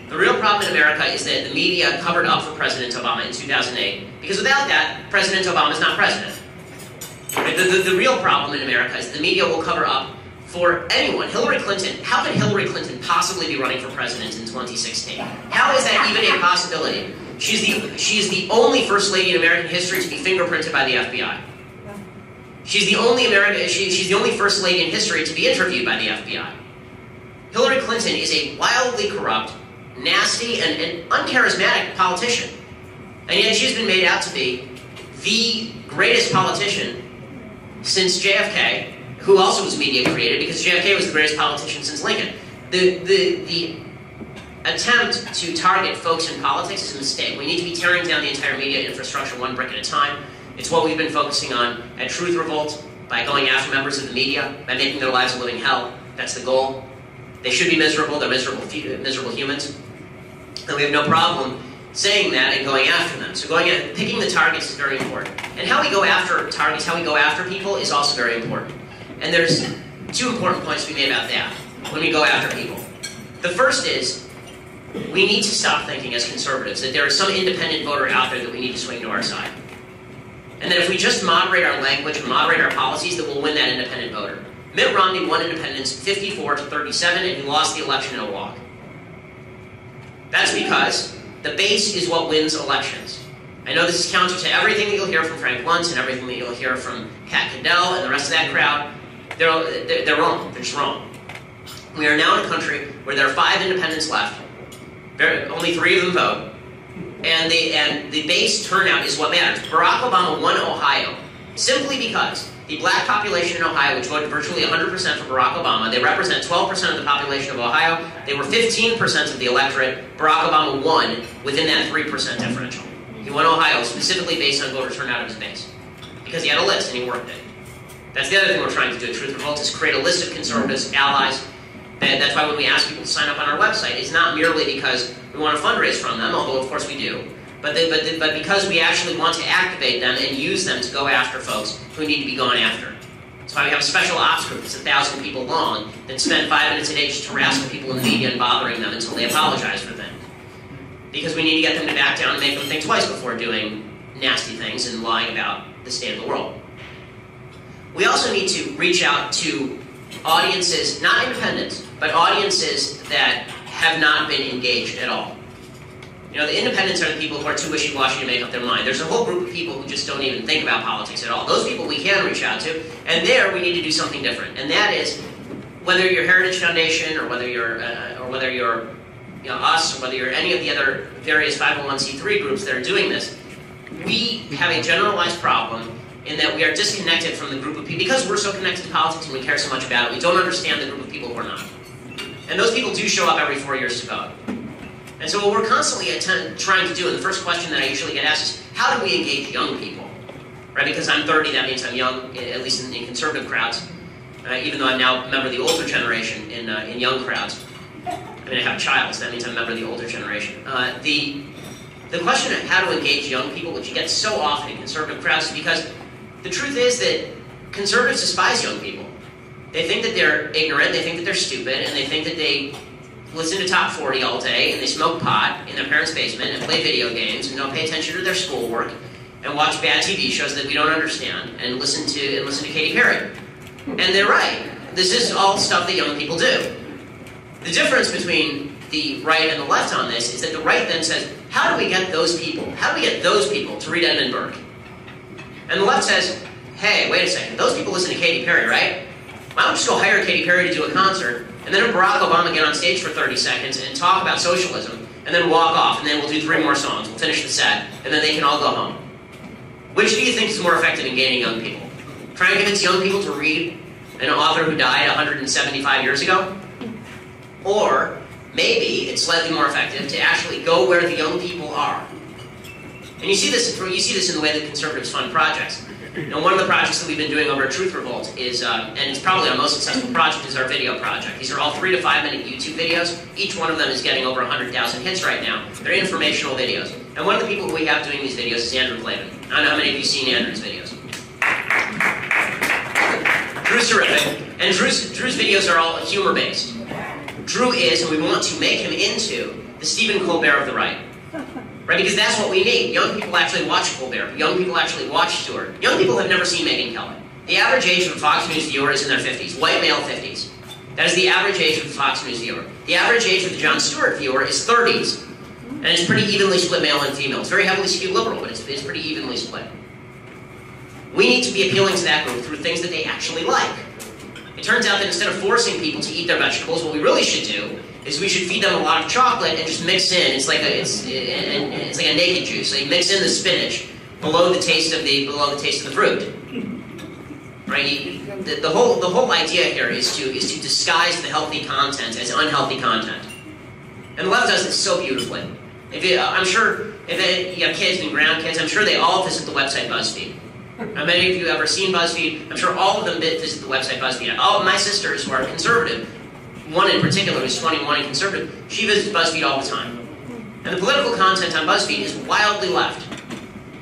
The real problem in America is that the media covered up for President Obama in 2008, because without that, President Obama is not president. The real problem in America is that the media will cover up for anyone. Hillary Clinton, how could Hillary Clinton possibly be running for president in 2016? How is that even a possibility? She is the only first lady in American history to be fingerprinted by the FBI. She's the only she's the only first lady in history to be interviewed by the FBI. Hillary Clinton is a wildly corrupt, nasty, and uncharismatic politician. And yet she's been made out to be the greatest politician since JFK, who also was media created, because JFK was the greatest politician since Lincoln. The attempt to target folks in politics is a mistake. We need to be tearing down the entire media infrastructure one brick at a time. It's what we've been focusing on at Truth Revolt, by going after members of the media, by making their lives a living hell. That's the goal. They should be miserable. They're miserable humans. And we have no problem saying that and going after them. So picking the targets is very important. And how we go after targets, how we go after people is also very important. And there's two important points to be made about that when we go after people. The first is, we need to stop thinking as conservatives that there is some independent voter out there that we need to swing to our side. And that if we just moderate our language and moderate our policies, that we'll win that independent voter. Mitt Romney won independents 54-37, and he lost the election in a walk. That's because the base is what wins elections. I know this is counter to everything that you'll hear from Frank Luntz and everything that you'll hear from Kat Cadell and the rest of that crowd. They're wrong. They're just wrong. We are now in a country where there are 5 independents left. Only 3 of them vote. And the base turnout is what matters. Barack Obama won Ohio simply because the black population in Ohio, which voted virtually 100% for Barack Obama, they represent 12% of the population of Ohio. They were 15% of the electorate. Barack Obama won within that 3% differential. He won Ohio specifically based on voter turnout of his base, because he had a list and he worked it. That's the other thing we're trying to do at Truth Revolt, is create a list of conservatives, allies. That's why when we ask people to sign up on our website, it's not merely because we want to fundraise from them, although of course we do, but because we actually want to activate them and use them to go after folks who need to be gone after. That's why we have a special ops group that's 1,000 people long that spend 5 minutes a day just harassing people in the media and bothering them until they apologize for things. Because we need to get them to back down and make them think twice before doing nasty things and lying about the state of the world. We also need to reach out to audiences, not independents, but audiences that have not been engaged at all. You know, the independents are the people who are too wishy-washy to make up their mind. There's a whole group of people who just don't even think about politics at all. Those people we can reach out to, and there we need to do something different. And that is, whether you're Heritage Foundation or whether you're us, or whether you're any of the other various 501c3 groups that are doing this, we have a generalized problem in that we are disconnected from the group of people. Because we're so connected to politics and we care so much about it, we don't understand the group of people who are not. And those people do show up every 4 years to vote. And so what we're constantly trying to do, and the first question that I usually get asked is, how do we engage young people? Right? Because I'm 30, that means I'm young, at least in conservative crowds, even though I'm now a member of the older generation in young crowds. I mean, I have a child, so that means I'm a member of the older generation. The question of how to engage young people, which you get so often in conservative crowds, is because the truth is that conservatives despise young people. They think that they're ignorant, they think that they're stupid, and they think that they listen to Top 40 all day, and they smoke pot in their parents' basement, and play video games, and don't pay attention to their schoolwork, and watch bad TV shows that we don't understand, and listen to Katy Perry. And they're right. This is all stuff that young people do. The difference between the right and the left on this is that the right then says, how do we get those people? How do we get those people to read Edmund Burke? And the left says, hey, wait a second, those people listen to Katy Perry, right? Why don't you just go hire Katy Perry to do a concert, and then have Barack Obama get on stage for 30 seconds and talk about socialism, and then walk off, and then we'll do 3 more songs, we'll finish the set, and then they can all go home. Which do you think is more effective in gaining young people? Trying to convince young people to read an author who died 175 years ago? Or maybe it's slightly more effective to actually go where the young people are. And you see this in the way that conservatives fund projects. You know, one of the projects that we've been doing over at Truth Revolt is, and it's probably our most successful project, is our video project. These are all 3 to 5 minute YouTube videos. Each one of them is getting over 100,000 hits right now. They're informational videos. And one of the people who we have doing these videos is Andrew Clavin. I don't know how many of you have seen Andrew's videos. Drew's terrific. And Drew's videos are all humor-based. Drew is, and we want to make him into, the Stephen Colbert of the right. Right? Because that's what we need. Young people actually watch Colbert. Young people actually watch Stewart. Young people have never seen Megyn Kelly. The average age of a Fox News viewer is in their 50s. White male 50s. That is the average age of a Fox News viewer. The average age of the Jon Stewart viewer is 30s. And it's pretty evenly split male and female. It's very heavily skewed liberal, but it's pretty evenly split. We need to be appealing to that group through things that they actually like. It turns out that instead of forcing people to eat their vegetables, what we really should do is we should feed them a lot of chocolate and just mix in. It's like a naked juice. So you mix in the spinach below the taste of the fruit. Right? The whole idea here is to disguise the healthy content as unhealthy content, and the left does this so beautifully. I'm sure if you have kids and grandkids, I'm sure they all visit the website BuzzFeed. How many of you have ever seen BuzzFeed? I'm sure all of them visit the website BuzzFeed. All of my sisters who are conservative, one in particular who's 21 and conservative, she visits BuzzFeed all the time. And the political content on BuzzFeed is wildly left.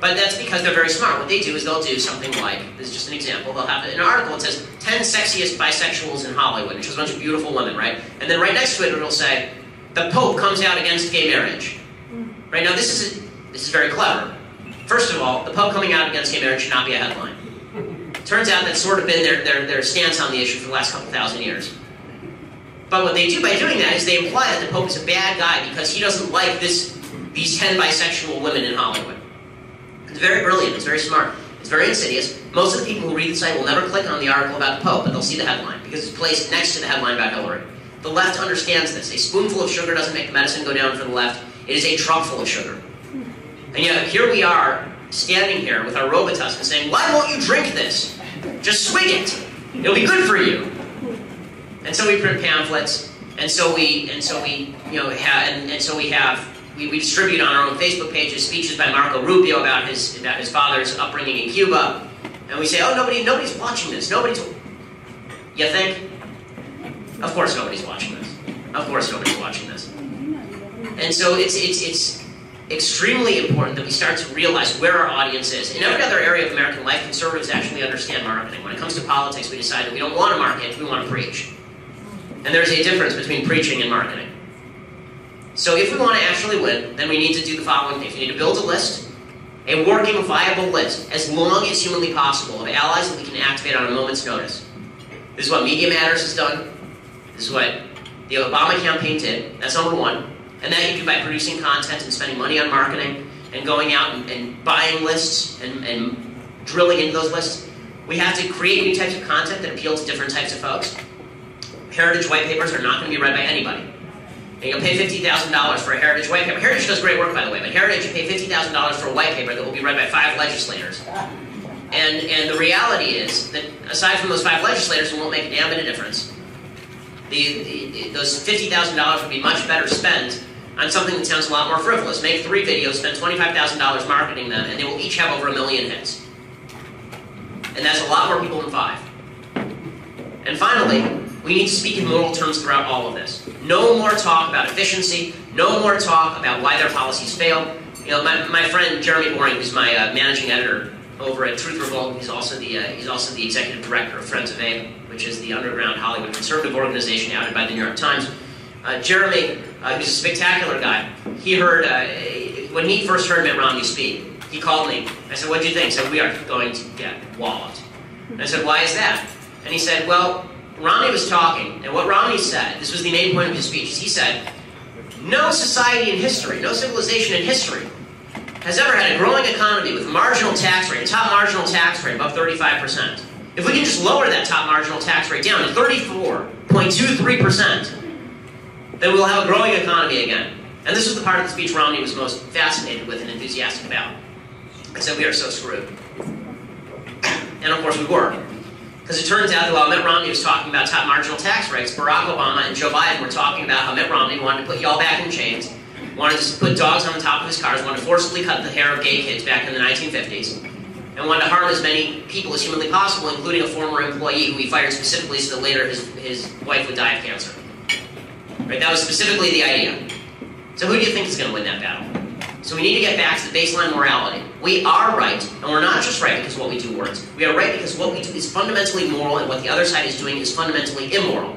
But that's because they're very smart. What they do is they'll do something like, this is just an example, they'll have an article that says 10 sexiest bisexuals in Hollywood, and shows a bunch of beautiful women, right? And then right next to it, it'll say, the Pope comes out against gay marriage. Right, now this is very clever. First of all, the Pope coming out against gay marriage should not be a headline. Turns out that's sort of been their stance on the issue for the last couple thousand years. But what they do by doing that is they imply that the Pope is a bad guy because he doesn't like these 10 bisexual women in Hollywood. It's very brilliant, it's very smart, it's very insidious. Most of the people who read the site will never click on the article about the Pope, but they'll see the headline because it's placed next to the headline about Hillary. The left understands this. A spoonful of sugar doesn't make the medicine go down for the left. It is a truckful of sugar. And yet, here we are, standing here with our Robitussin saying, why won't you drink this? Just swig it. It'll be good for you. And so we print pamphlets, and so we distribute on our own Facebook pages speeches by Marco Rubio about his father's upbringing in Cuba, and we say, oh, nobody's watching this. You think? Of course nobody's watching this. Of course nobody's watching this. And so it's extremely important that we start to realize where our audience is. In every other area of American life, conservatives actually understand marketing. When it comes to politics, we decide that we don't want to market, we want to preach. And there's a difference between preaching and marketing. So if we want to actually win, then we need to do the following things. We need to build a list, a working, viable list, as long as humanly possible, of allies that we can activate on a moment's notice. This is what Media Matters has done. This is what the Obama campaign did. That's number one. And that you do by producing content and spending money on marketing and going out and buying lists and drilling into those lists. We have to create new types of content that appeal to different types of folks. Heritage white papers are not going to be read by anybody. And you'll pay $50,000 for a Heritage white paper. Heritage does great work, by the way, but Heritage, you pay $50,000 for a white paper that will be read by 5 legislators. And the reality is that aside from those 5 legislators, it won't make a damn bit of difference. Those $50,000 would be much better spent on something that sounds a lot more frivolous. Make 3 videos, spend $25,000 marketing them, and they will each have over 1 million hits. And that's a lot more people than 5. And finally, we need to speak in moral terms throughout all of this. No more talk about efficiency. No more talk about why their policies fail. You know, my friend Jeremy Boring, who's my managing editor over at Truth Revolt, he's also the executive director of Friends of Abe, which is the underground Hollywood conservative organization outed by the New York Times. Jeremy, who's a spectacular guy, he heard, when he first heard Mitt Romney speak, he called me. I said, what do you think? He said, we are going to get walloped. And I said, why is that? And he said, well, Romney was talking, and what Romney said, this was the main point of his speech, he said, no society in history, no civilization in history has ever had a growing economy with a marginal tax rate, a top marginal tax rate above 35%. If we can just lower that top marginal tax rate down to 34.23%, then we'll have a growing economy again. And this was the part of the speech Romney was most fascinated with and enthusiastic about. I said, we are so screwed. And of course we were. Because it turns out that while Mitt Romney was talking about top marginal tax rates, Barack Obama and Joe Biden were talking about how Mitt Romney wanted to put y'all back in chains, wanted to put dogs on the top of his cars, wanted to forcibly cut the hair of gay kids back in the 1950s, and wanted to harm as many people as humanly possible, including a former employee who he fired specifically so that later his wife would die of cancer. Right? That was specifically the idea. So who do you think is going to win that battle? So we need to get back to the baseline morality. We are right, and we're not just right because what we do works. We are right because what we do is fundamentally moral, and what the other side is doing is fundamentally immoral.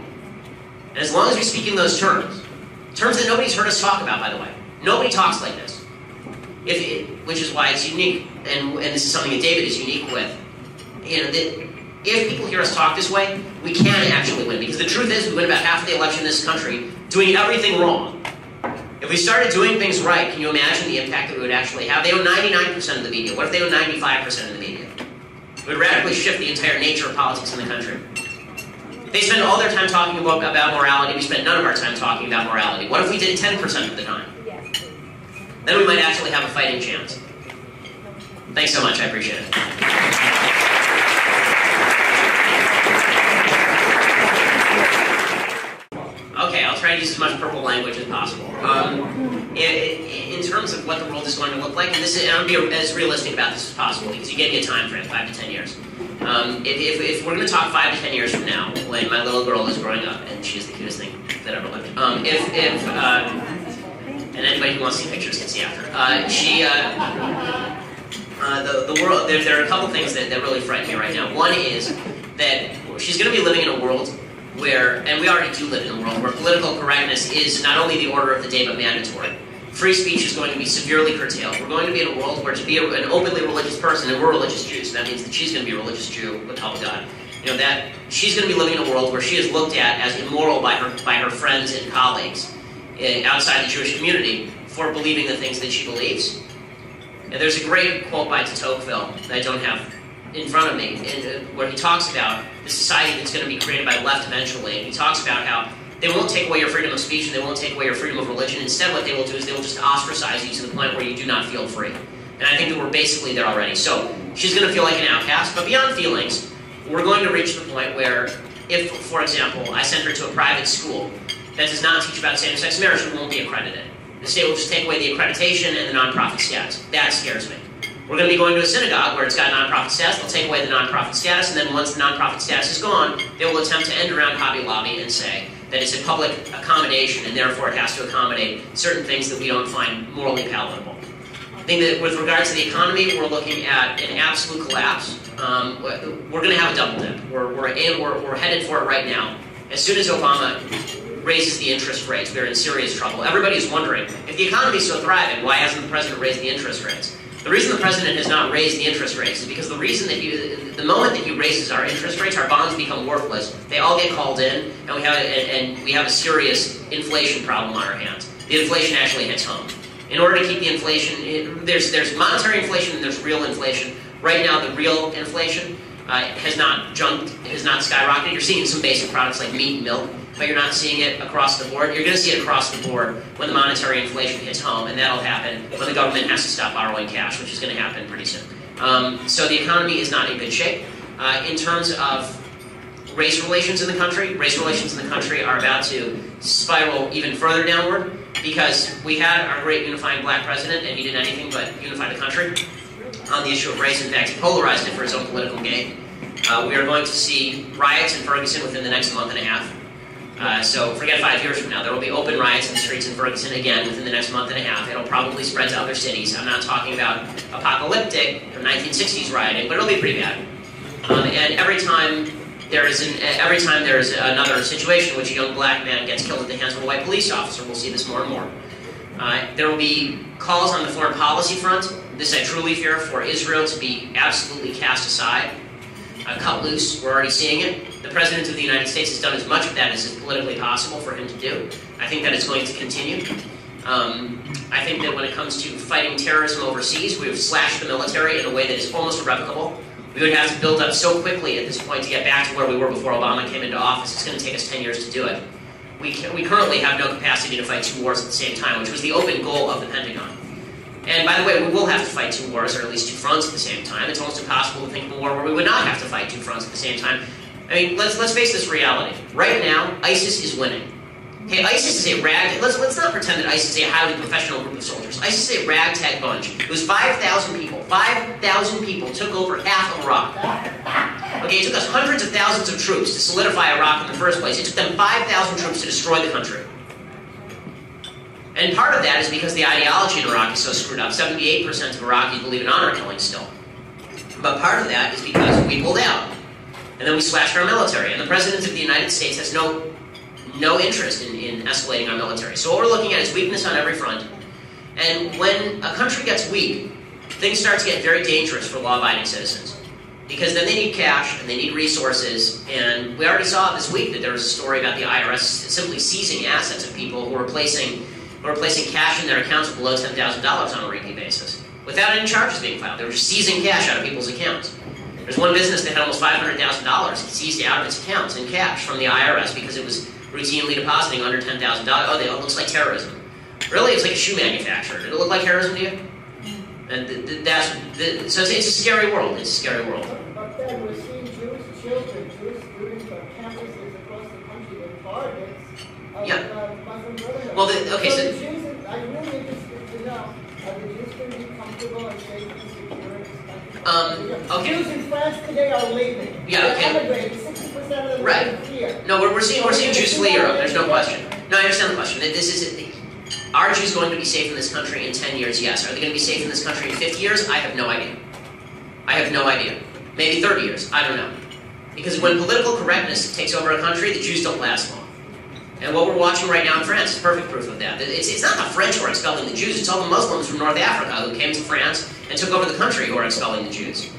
And as long as we speak in those terms that nobody's heard us talk about, by the way. Nobody talks like this. Which is why it's unique, and this is something that David is unique with. You know, if people hear us talk this way, we can actually win. Because the truth is, we win about half of the election in this country doing everything wrong. If we started doing things right, can you imagine the impact that we would actually have? They own 99% of the media. What if they own 95% of the media? It would radically shift the entire nature of politics in the country. They spend all their time talking about morality. We spend none of our time talking about morality. What if we did 10% of the time? Then we might actually have a fighting chance. Thanks so much. I appreciate it. Okay, I'll try to use as much purple language as possible. In terms of what the world is going to look like, and I'll be as realistic about this as possible, because you gave me a time frame, 5 to 10 years. If we're going to talk 5 to 10 years from now, when my little girl is growing up, and she's the cutest thing that ever lived, and anybody who wants to see pictures can see after. The world. There are a couple things that really frighten me right now. One is that she's going to be living in a world where, and we already do live in a world where political correctness is not only the order of the day but mandatory. Free speech is going to be severely curtailed. We're going to be in a world where to be an openly religious person, and we're religious Jews, so that means that she's going to be a religious Jew with help of God. You know, that she's going to be living in a world where she is looked at as immoral by her friends and colleagues outside the Jewish community for believing the things that she believes. And there's a great quote by de Tocqueville that I don't have in front of me, where he talks about the society that's going to be created by the left eventually. And he talks about how they won't take away your freedom of speech and they won't take away your freedom of religion. Instead, what they will do is they will just ostracize you to the point where you do not feel free. And I think that we're basically there already. So she's going to feel like an outcast, but beyond feelings, we're going to reach the point where if, for example, I send her to a private school that does not teach about same-sex marriage, it won't be accredited. The state will just take away the accreditation and the nonprofit status. That scares me. We're going to be going to a synagogue where it's got nonprofit status. They'll take away the nonprofit status, and then once the nonprofit status is gone, they will attempt to end around Hobby Lobby and say that it's a public accommodation, and therefore it has to accommodate certain things that we don't find morally palatable. I think that with regard to the economy, we're looking at an absolute collapse. We're going to have a double dip. We're headed for it right now. As soon as Obama raises the interest rates, we're in serious trouble. Everybody's wondering, if the economy is so thriving, why hasn't the president raised the interest rates? The reason the president has not raised the interest rates is because the reason that the moment that he raises our interest rates, our bonds become worthless. They all get called in, and we have a serious inflation problem on our hands. The inflation actually hits home. In order to keep the inflation, there's monetary inflation and there's real inflation. Right now, the real inflation has not skyrocketed. You're seeing some basic products like meat and milk, but you're not seeing it across the board. You're going to see it across the board when the monetary inflation hits home, and that'll happen when the government has to stop borrowing cash, which is going to happen pretty soon. So the economy is not in good shape. In terms of race relations in the country are about to spiral even further downward because we had our great unifying black president, and he did anything but unify the country on the issue of race. In fact, he polarized it for his own political gain. We are going to see riots in Ferguson within the next month and a half. So forget 5 years from now. There will be open riots in the streets in Ferguson again within the next month and a half. It'll probably spread to other cities. I'm not talking about apocalyptic or 1960s rioting, but it'll be pretty bad. And every time there is another situation in which a young black man gets killed at the hands of a white police officer, we'll see this more and more. There will be calls on the foreign policy front. This I truly fear for Israel to be absolutely cast aside, cut loose. We're already seeing it. The President of the United States has done as much of that as is politically possible for him to do. I think that it's going to continue. I think that when it comes to fighting terrorism overseas, we have slashed the military in a way that is almost irrevocable. We would have to build up so quickly at this point to get back to where we were before Obama came into office. It's going to take us 10 years to do it. We currently have no capacity to fight 2 wars at the same time, which was the open goal of the Pentagon. And by the way, we will have to fight 2 wars, or at least 2 fronts at the same time. It's almost impossible to think of a war where we would not have to fight 2 fronts at the same time. I mean, let's face this reality. Right now, ISIS is winning. Okay, ISIS is a ragtag. Let's not pretend that ISIS is a highly professional group of soldiers. ISIS is a ragtag bunch. It was 5,000 people. 5,000 people took over half of Iraq. Okay, it took us hundreds of thousands of troops to solidify Iraq in the first place. It took them 5,000 troops to destroy the country. And part of that is because the ideology in Iraq is so screwed up. 78% of Iraqis believe in honor killing still. But part of that is because we pulled out. And then we slashed our military. And the President of the United States has no no interest in escalating our military. So what we're looking at is weakness on every front. And when a country gets weak, things start to get very dangerous for law-abiding citizens. Because then they need cash and they need resources. And we already saw this week that there was a story about the IRS simply seizing assets of people who were placing cash in their accounts below $10,000 on a weekly basis, without any charges being filed. They were just seizing cash out of people's accounts. There's one business that had almost $500,000 seized out of its accounts in cash from the IRS because it was routinely depositing under $10,000. Oh, it looks like terrorism. Really, it's like a shoe manufacturer. Did it look like terrorism to you? And so it's a scary world. It's a scary world. But then we're seeing Jewish children, Jewish students on campuses across the country that targets Muslim Brotherhood. Well, so the Jews, I'm really interested to know, are the Jews going to be comfortable and safe and secure in this country? Okay. Jews in France today are leaving. Yeah, okay. They're emigrating. 60% of them are here. No, we're seeing Jews flee Europe. There's no question. No, I understand the question. Are Jews going to be safe in this country in 10 years? Yes. Are they going to be safe in this country in 50 years? I have no idea. I have no idea. Maybe 30 years. I don't know. Because when political correctness takes over a country, the Jews don't last long. And what we're watching right now in France is perfect proof of that. It's not the French who are expelling the Jews. It's all the Muslims from North Africa who came to France and took over the country who are expelling the Jews.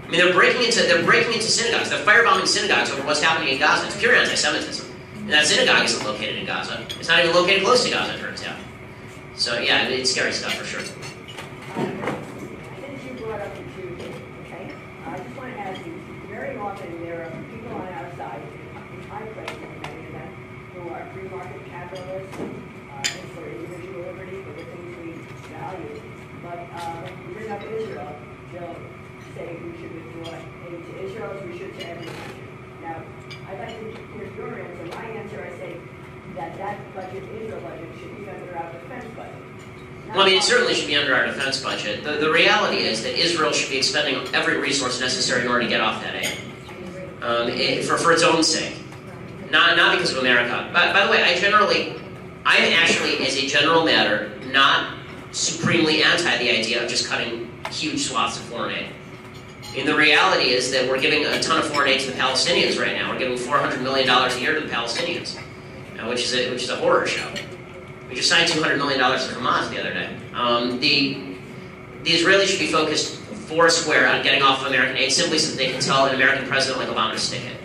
I mean, they're breaking into synagogues. They're firebombing synagogues over what's happening in Gaza. It's pure anti-Semitism. And that synagogue isn't located in Gaza. It's not even located close to Gaza, it turns out. So yeah, it's scary stuff for sure. Since you brought up the Jews, okay, I just want to ask you, very often there are people on our side, in high places, many of them, who are free market capitalists, and for individual liberty, for the things we value. But when you bring up Israel, they'll say we should withdraw aid to Israel as we should to every country. Now, I'd like to hear your answer. My answer, I say that budget, Israel budget, should be under our defense budget. Well, I mean, it certainly should be under our defense budget. The reality is that Israel should be expending every resource necessary in order to get off that aid, for its own sake, not because of America. By the way, I am actually, as a general matter, not supremely anti the idea of just cutting huge swaths of foreign aid. And the reality is that we're giving a ton of foreign aid to the Palestinians right now. We're giving $400 million a year to the Palestinians, which is a horror show. We just signed $200 million to Hamas the other day. The Israelis should be focused foursquare on getting off of American aid simply so that they can tell an American president like Obama to stick it.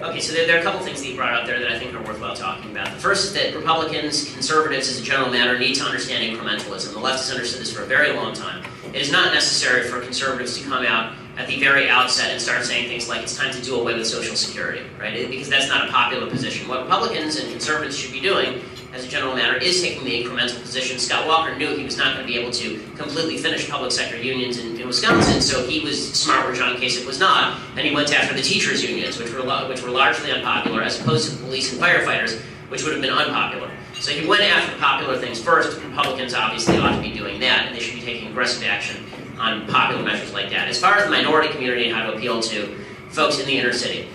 Okay, so there are a couple things that you brought up there that I think are worthwhile talking about. The first is that Republicans, conservatives, as a general matter, need to understand incrementalism. The left has understood this for a very long time. It is not necessary for conservatives to come out at the very outset and start saying things like it's time to do away with Social Security, right? Because that's not a popular position. What Republicans and conservatives should be doing, as a general matter, is taking the incremental position. Scott Walker knew he was not going to be able to completely finish public sector unions in Wisconsin, so he was smart where John Kasich was not, and he went after the teachers' unions, which were largely unpopular, as opposed to police and firefighters, which would have been unpopular. So he went after the popular things first. Republicans obviously ought to be doing that, and they should be taking aggressive action on popular measures like that. As far as the minority community and how to appeal to folks in the inner city,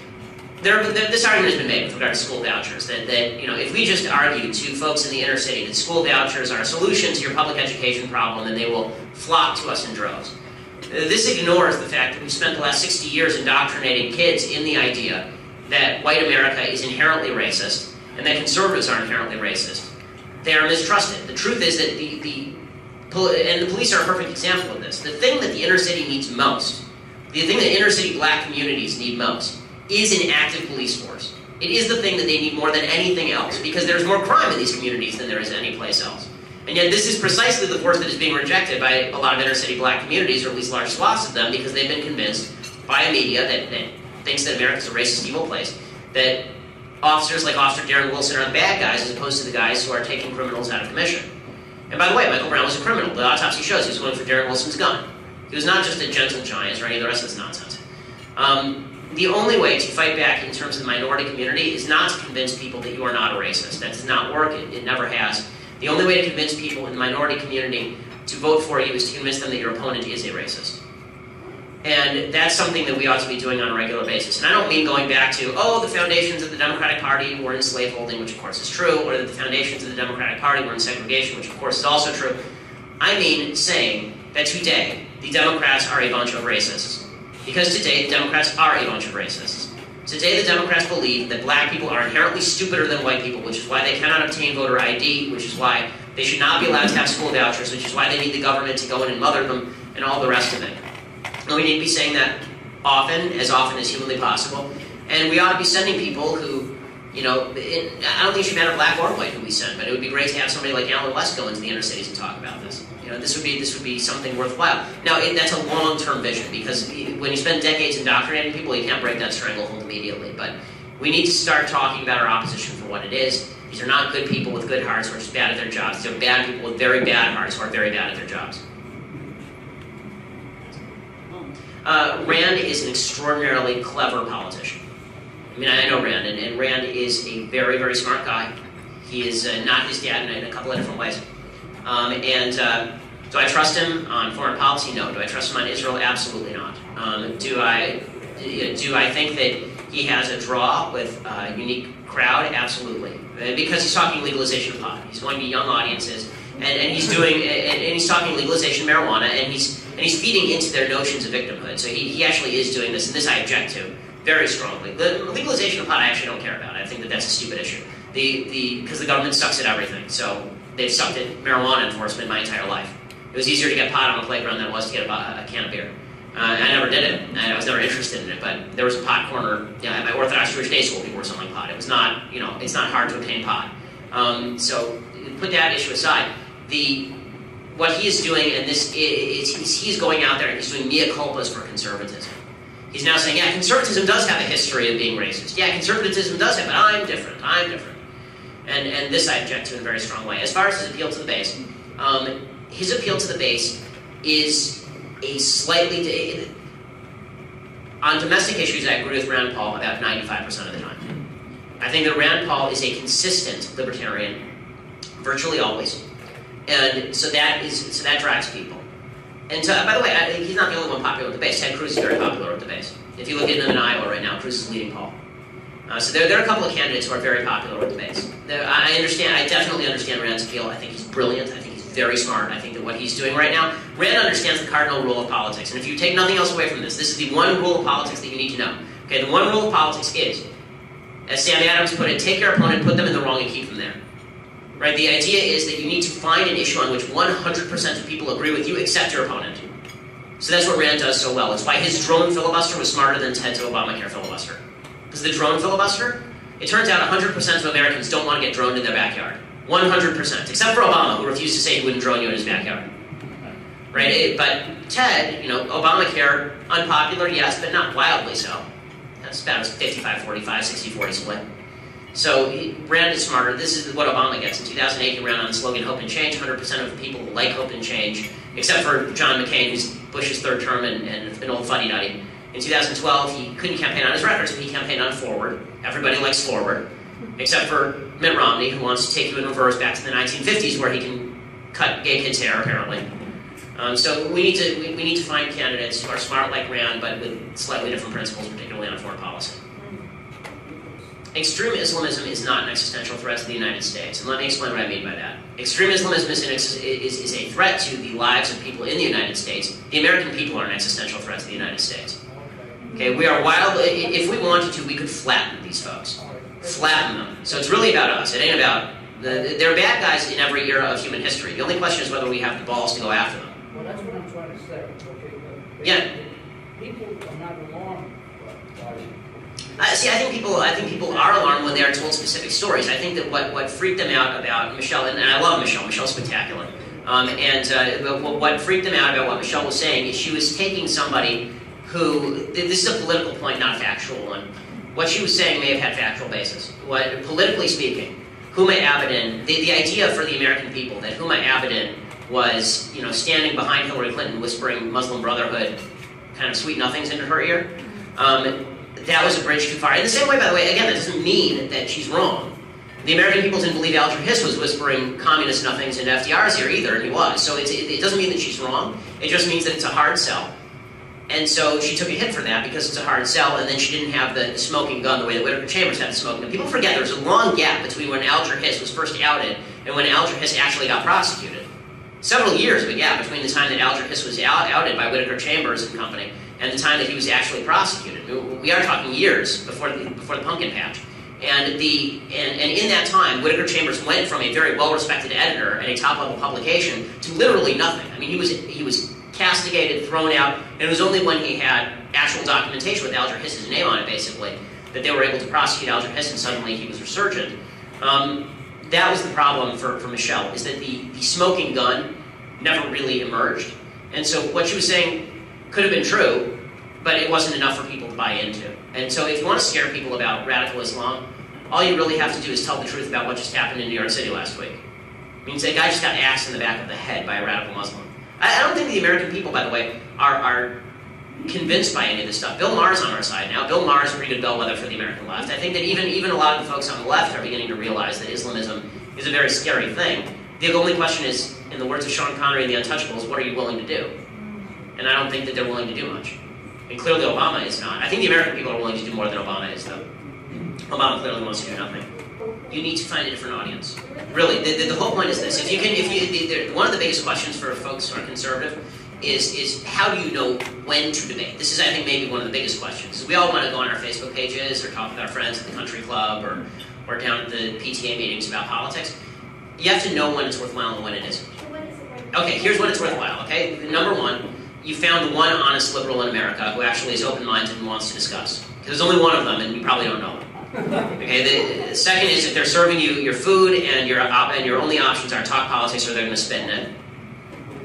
this argument has been made with regard to school vouchers, that if we just argue to folks in the inner city that school vouchers are a solution to your public education problem, then they will flock to us in droves. This ignores the fact that we've spent the last 60 years indoctrinating kids in the idea that white America is inherently racist and that conservatives are inherently racist. They are mistrusted. The truth is that and the police are a perfect example of this. The thing that the inner city needs most, the thing that inner city black communities need most, is an active police force. It is the thing that they need more than anything else, because there's more crime in these communities than there is any place else. And yet this is precisely the force that is being rejected by a lot of inner city black communities, or at least large swaths of them, because they've been convinced by a media that thinks that America's a racist, evil place, that officers like Officer Darren Wilson are the bad guys as opposed to the guys who are taking criminals out of commission. And by the way, Michael Brown was a criminal. The autopsy shows he was going for Darren Wilson's gun. He was not just a gentle giant or any of the rest of this nonsense. The only way to fight back in terms of the minority community is not to convince people that you are not a racist. That does not work. It never has. The only way to convince people in the minority community to vote for you is to convince them that your opponent is a racist. And that's something that we ought to be doing on a regular basis. And I don't mean going back to, the foundations of the Democratic Party were in slaveholding, which of course is true, or that the foundations of the Democratic Party were in segregation, which of course is also true. I mean saying that today, the Democrats are a bunch of racists. Because today, the Democrats are a bunch of racists. Today, the Democrats believe that black people are inherently stupider than white people, which is why they cannot obtain voter ID, which is why they should not be allowed to have school vouchers, which is why they need the government to go in and mother them, and all the rest of it. And we need to be saying that often as humanly possible. And we ought to be sending people who, I don't think it should matter black or white who we send, but it would be great to have somebody like Alan West go into the inner cities and talk about this. This would be something worthwhile. Now, that's a long-term vision, because when you spend decades indoctrinating people, you can't break that stranglehold immediately. But we need to start talking about our opposition for what it is. These are not good people with good hearts who are just bad at their jobs. These are bad people with very bad hearts who are very bad at their jobs. Rand is an extraordinarily clever politician. I mean, I know Rand, and Rand is a very, very smart guy. He is not his dad in a couple of different ways. Do I trust him on foreign policy? No. Do I trust him on Israel? Absolutely not. Do I think that he has a draw with a unique crowd? Absolutely. Because he's talking legalization of pot. He's going to young audiences, and he's talking legalization of marijuana, and he's feeding into their notions of victimhood. So he actually is doing this, and this I object to very strongly. The legalization of pot I actually don't care about. I think that that's a stupid issue. Because the government sucks at everything. So they've sucked at marijuana enforcement my entire life. It was easier to get pot on a playground than it was to get a can of beer. I never did it, and I was never interested in it, but there was a pot corner at my Orthodox Jewish day school. People were selling pot. It was not, it's not hard to obtain pot. So put that issue aside. What he is doing, and he's going out there and he's doing mea culpas for conservatism. He's now saying, yeah, conservatism does have a history of being racist. Yeah, conservatism does have, but I'm different. And this I object to in a very strong way. As far as his appeal to the base, his appeal to the base is a slightly... On domestic issues, I agree with Rand Paul about 95% of the time. I think that Rand Paul is a consistent libertarian, virtually always. And so that drives people. And by the way, he's not the only one popular with the base. Ted Cruz is very popular with the base. If you look at him in Iowa right now, Cruz is leading Paul. So there are a couple of candidates who are very popular with the base. I definitely understand Rand's appeal. I think he's brilliant. I think he's very smart. I think that what he's doing right now, Rand understands the cardinal rule of politics. And if you take nothing else away from this is the one rule of politics that you need to know. Okay, the one rule of politics is, as Sam Adams put it, take your opponent, put them in the wrong, and keep them there. Right? The idea is that you need to find an issue on which 100% of people agree with you except your opponent. So that's what Rand does so well. It's why his drone filibuster was smarter than Ted's Obamacare filibuster. Because the drone filibuster, it turns out 100% of Americans don't want to get droned in their backyard. 100%. Except for Obama, who refused to say he wouldn't drone you in his backyard. Right? But Ted, Obamacare, unpopular, yes, but not wildly so. That's about a 55-45, 60-40 split. So Rand is smarter. This is what Obama gets. In 2008, he ran on the slogan Hope and Change. 100% of people like Hope and Change, except for John McCain, who's Bush's third term and an old fuddy-duddy. In 2012, he couldn't campaign on his record, so he campaigned on Forward. Everybody likes Forward, except for Mitt Romney, who wants to take you in reverse back to the 1950s, where he can cut gay kids' hair, apparently. So we need to find candidates who are smart like Rand, but with slightly different principles, particularly on foreign policy. Extreme Islamism is not an existential threat to the United States, and let me explain what I mean by that. Extreme Islamism is a threat to the lives of people in the United States. The American people are an existential threat to the United States. Okay, we are wild. If we wanted to, we could flatten these folks. Flatten them. So it's really about us. It ain't about... They're bad guys in every era of human history. The only question is whether we have the balls to go after them. Well, that's what I'm trying to say. Okay, yeah. People are not alarmed by it. See, I think people are alarmed when they are told specific stories. I think that what freaked them out about Michelle, and I love Michelle. Michelle's spectacular. What freaked them out about what Michelle was saying is she was taking somebody who, this is a political point, not a factual one. What she was saying may have had factual basis. Politically speaking, Huma Abedin, the idea for the American people that Huma Abedin was, standing behind Hillary Clinton whispering Muslim Brotherhood kind of sweet nothings into her ear, that was a bridge too far. In the same way, by the way, again, that doesn't mean that she's wrong. The American people didn't believe Alger Hiss was whispering communist nothings into FDR's ear either, and he was. So it doesn't mean that she's wrong. It just means that it's a hard sell. And so she took a hit for that because it's a hard sell, and then she didn't have the smoking gun the way that Whittaker Chambers had the smoking gun. People forget there's a long gap between when Alger Hiss was first outed and when Alger Hiss actually got prosecuted. Several years of a gap between the time that Alger Hiss was outed by Whittaker Chambers and company and the time that he was actually prosecuted. We are talking years before the pumpkin patch. And in that time, Whittaker Chambers went from a very well-respected editor at a top-level publication to literally nothing. I mean, he was castigated, thrown out, and it was only when he had actual documentation with Alger Hiss's name on it, basically, that they were able to prosecute Alger Hiss, and suddenly he was resurgent. That was the problem for Michelle, is that the smoking gun never really emerged. And so what she was saying could have been true, but it wasn't enough for people to buy into. And so if you want to scare people about radical Islam, all you really have to do is tell the truth about what just happened in New York City last week. I mean, say a guy just got axed in the back of the head by a radical Muslim. I don't think the American people, by the way, are convinced by any of this stuff. Bill Maher's on our side now. Bill Maher is a pretty good bellwether for the American left. I think that even a lot of the folks on the left are beginning to realize that Islamism is a very scary thing. The only question is, in the words of Sean Connery and the Untouchables, what are you willing to do? And I don't think that they're willing to do much. And clearly Obama is not. I think the American people are willing to do more than Obama is, though. Obama clearly wants to do nothing. You need to find a different audience. Really, the whole point is this. One of the biggest questions for folks who are conservative is how do you know when to debate? This is, I think, maybe one of the biggest questions. We all want to go on our Facebook pages or talk with our friends at the country club or down at the PTA meetings about politics. You have to know when it's worthwhile and when it isn't. Okay, here's when it's worthwhile, okay? Number one, you found the one honest liberal in America who actually is open-minded and wants to discuss. Because there's only one of them, and you probably don't know them. Okay, the second is if they're serving you your food and your only options are talk politics or they're going to spit in it.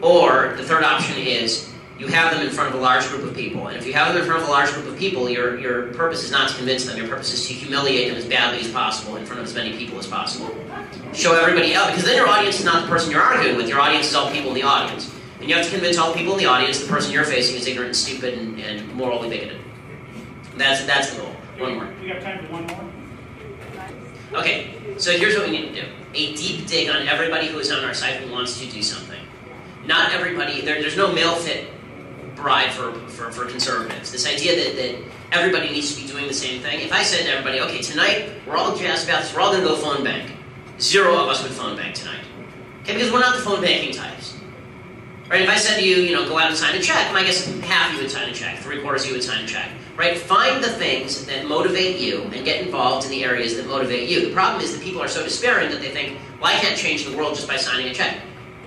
Or the third option is you have them in front of a large group of people. And if you have them in front of a large group of people, your purpose is not to convince them. Your purpose is to humiliate them as badly as possible in front of as many people as possible. Show everybody else, because then your audience is not the person you're arguing with. Your audience is all the people in the audience. And you have to convince all the people in the audience the person you're facing is ignorant, stupid, and morally bigoted. That's the goal. One more. We got time for one more. Okay, so here's what we need to do. A deep dig on everybody who is on our site who wants to do something. Not everybody, there's no male-fit bride for conservatives. This idea that everybody needs to be doing the same thing. If I said to everybody, okay, tonight, we're all jazzed about this, we're all going to go phone bank. 0 of us would phone bank tonight. Okay, because we're not the phone banking types. Right, if I said to you, go out and sign a check, I guess half you would sign a check, 3/4 you would sign a check. Right? Find the things that motivate you and get involved in the areas that motivate you. The problem is that people are so despairing that they think, well, I can't change the world just by signing a check.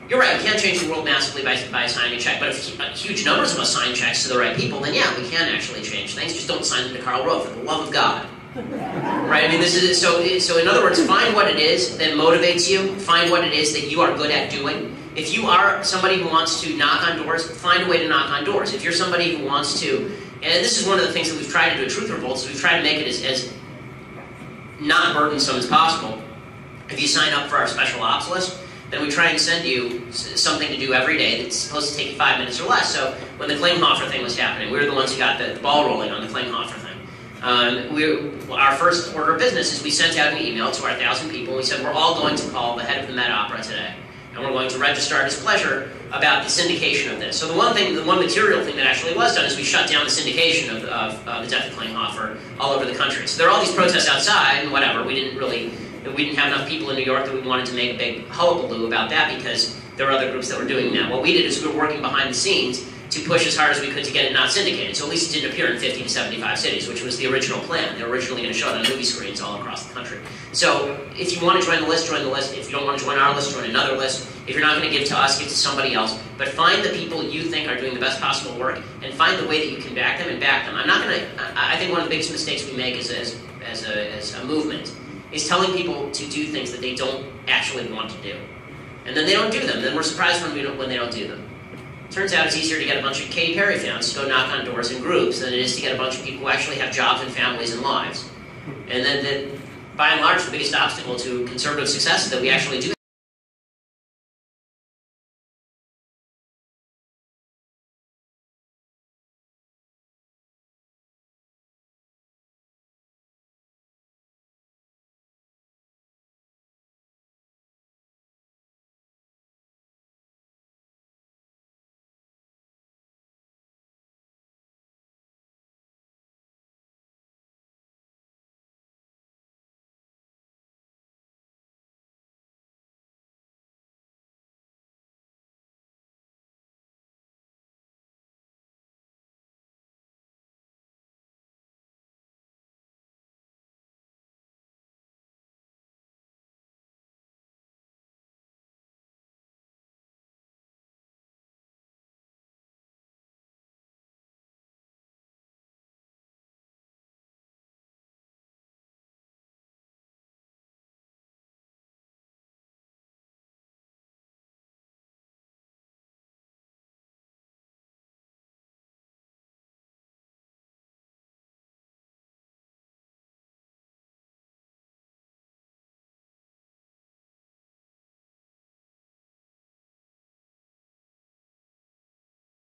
You're right, we can't change the world massively by signing a check, but if huge numbers of us sign checks to the right people, then yeah, we can actually change things. Just don't sign them to Karl Rove, for the love of God. Right? I mean, this is so in other words, find what it is that motivates you. Find what it is that you are good at doing. If you are somebody who wants to knock on doors, find a way to knock on doors. If you're somebody who wants to, and this is one of the things that we've tried to do at Truth Revolt, is we've tried to make it as not burdensome as possible. If you sign up for our special ops list, then we try and send you something to do every day that's supposed to take you 5 minutes or less. So when the Klinghoffer thing was happening, we were the ones who got the ball rolling on the Klinghoffer thing. Our first order of business is we sent out an email to our 1,000 people, and we said we're all going to call the head of the Met Opera today. And we're going to register our displeasure about the syndication of this. So the one material thing that actually was done is we shut down the syndication of the death of Klinghoffer all over the country. So there are all these protests outside and whatever. We didn't have enough people in New York that we wanted to make a big hullabaloo about that because there were other groups that were doing that. What we did is we were working behind the scenes to push as hard as we could to get it not syndicated. So at least it didn't appear in 50 to 75 cities, which was the original plan. They were originally going to show it on movie screens all across the country. So if you want to join the list, join the list. If you don't want to join our list, join another list. If you're not going to give to us, give to somebody else. But find the people you think are doing the best possible work and find the way that you can back them and back them. I think one of the biggest mistakes we make as a movement is telling people to do things that they don't actually want to do. And then they don't do them. Then we're surprised when they don't do them. Turns out it's easier to get a bunch of Katy Perry fans to go knock on doors in groups than it is to get a bunch of people who actually have jobs and families and lives. And then by and large, the biggest obstacle to conservative success is that we actually do